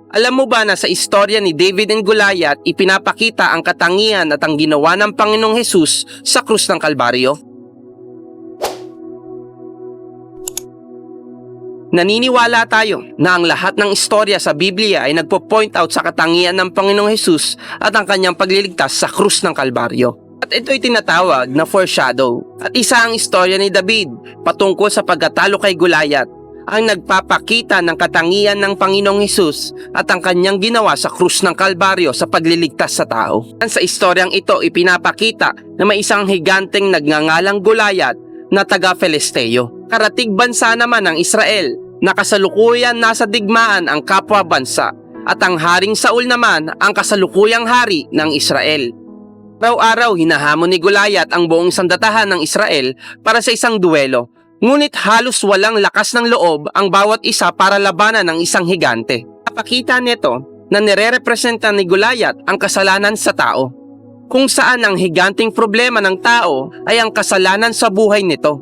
Alam mo ba na sa istorya ni David and Goliath, ipinapakita ang katangian at ang ginawa ng Panginoong Hesus sa krus ng Kalbaryo? Naniniwala tayo na ang lahat ng istorya sa Biblia ay nagpo-point out sa katangian ng Panginoong Hesus at ang kanyang pagliligtas sa krus ng Kalbaryo. At ito'y tinatawag na foreshadow. At isa ang istorya ni David patungkol sa pagkatalo kay Goliath ang nagpapakita ng katangian ng Panginoong Hesus at ang kanyang ginawa sa krus ng Kalbaryo sa pagliligtas sa tao. Sa istoryang ito, ipinapakita na may isang higanteng nagngangalang Goliath na taga-Filisteo. Karatig bansa naman ng Israel na kasalukuyan nasa digmaan ang kapwa bansa at ang Haring Saul naman ang kasalukuyang hari ng Israel. Araw-araw hinahamon ni Goliath ang buong sandatahan ng Israel para sa isang duelo. Ngunit halos walang lakas ng loob ang bawat isa para labanan ng isang higante. Napakita nito na nire-representa ni Goliath ang kasalanan sa tao, kung saan ang higanting problema ng tao ay ang kasalanan sa buhay nito.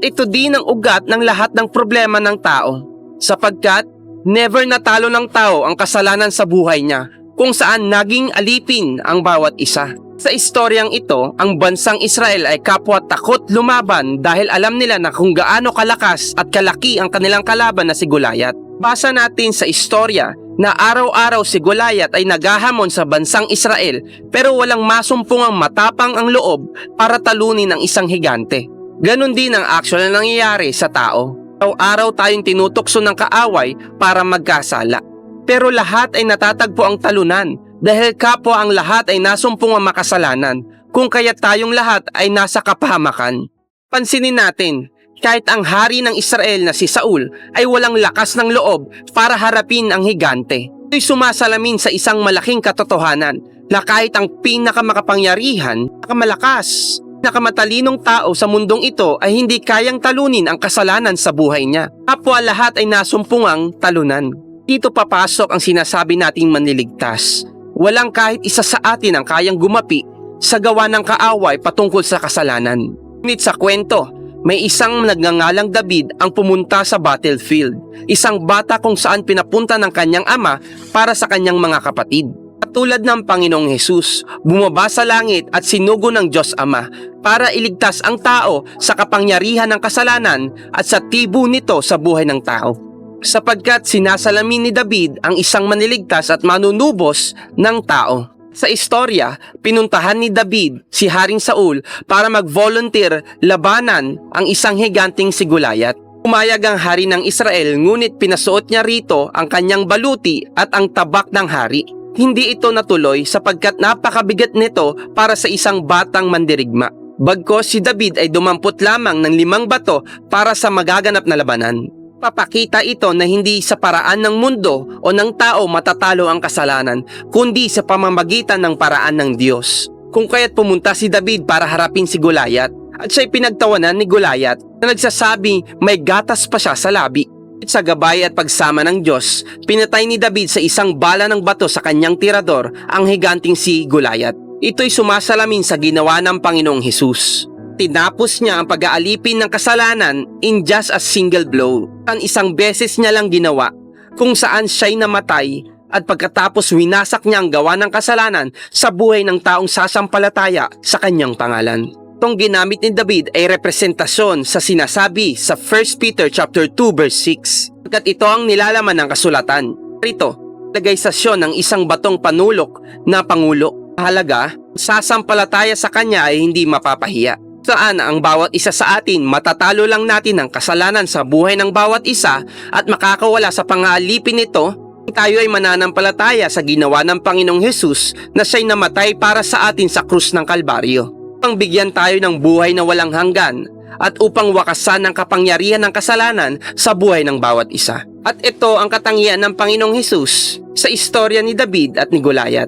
Ito din ang ugat ng lahat ng problema ng tao, sapagkat never natalo ng tao ang kasalanan sa buhay niya, kung saan naging alipin ang bawat isa. Sa istoryang ito, ang bansang Israel ay kapwa takot lumaban dahil alam nila na kung gaano kalakas at kalaki ang kanilang kalaban na si Goliath. Basa natin sa istorya na araw-araw si Goliath ay naghahamon sa bansang Israel pero walang masumpungang matapang ang loob para talunin ang isang higante. Ganon din ang aksyon na nangyayari sa tao. Araw-araw tayong tinutokso ng kaaway para magkasala. Pero lahat ay natatagpo ang talunan dahil kapwa ang lahat ay nasumpong ang makasalanan, kung kaya tayong lahat ay nasa kapahamakan. Pansinin natin, kahit ang hari ng Israel na si Saul ay walang lakas ng loob para harapin ang higante. Ito'y sumasalamin sa isang malaking katotohanan na kahit ang pinakamakapangyarihan, nakamalakas, nakamatalinong tao sa mundong ito ay hindi kayang talunin ang kasalanan sa buhay niya. Kapwa lahat ay nasumpong ang talunan. Dito papasok ang sinasabi nating manliligtas. Walang kahit isa sa atin ang kayang gumapi sa gawa ng kaaway patungkol sa kasalanan. Ngunit sa kwento, may isang nagngangalang David ang pumunta sa battlefield. Isang bata kung saan pinapunta ng kanyang ama para sa kanyang mga kapatid. Katulad ng Panginoong Hesus, bumaba sa langit at sinugo ng Diyos Ama para iligtas ang tao sa kapangyarihan ng kasalanan at sa tibo nito sa buhay ng tao. Sapagkat sinasalamin ni David ang isang maniligtas at manunubos ng tao. Sa istorya, pinuntahan ni David si Haring Saul para mag-volunteer labanan ang isang higanting si Goliath. Pumayag ang hari ng Israel ngunit pinasuot niya rito ang kanyang baluti at ang tabak ng hari. Hindi ito natuloy sapagkat napakabigat nito para sa isang batang mandirigma. Bagkus si David ay dumampot lamang ng 5 bato para sa magaganap na labanan. Papakita ito na hindi sa paraan ng mundo o ng tao matatalo ang kasalanan, kundi sa pamamagitan ng paraan ng Diyos. Kung kaya't pumunta si David para harapin si Goliath, at siya'y pinagtawanan ni Goliath na nagsasabi may gatas pa siya sa labi. Sa gabay at pagsama ng Diyos, pinatay ni David sa isang bala ng bato sa kanyang tirador ang higanting si Goliath. Ito'y sumasalamin sa ginawa ng Panginoong Hesus. Tinapos niya ang pag-aalipin ng kasalanan in just a single blow. Isang beses niya lang ginawa, kung saan siya'y namatay at pagkatapos winasak niya ang gawa ng kasalanan sa buhay ng taong sasampalataya sa kanyang pangalan. Itong ginamit ni David ay representasyon sa sinasabi sa 1 Peter chapter 2 verse 6. Pagkat ito ang nilalaman ng kasulatan. Rito, lagaysasyon ng isang batong panulok na pangulo. Halaga, sasampalataya sa kanya ay hindi mapapahiya. Saan ang bawat isa sa atin matatalo lang natin ang kasalanan sa buhay ng bawat isa at makakawala sa pang-aalipin nito, tayo ay mananampalataya sa ginawa ng Panginoong Hesus na siya'y namatay para sa atin sa krus ng Kalbaryo. Upang bigyan tayo ng buhay na walang hanggan at upang wakasan ang kapangyarihan ng kasalanan sa buhay ng bawat isa. At ito ang katangian ng Panginoong Hesus sa istorya ni David at ni Goliath.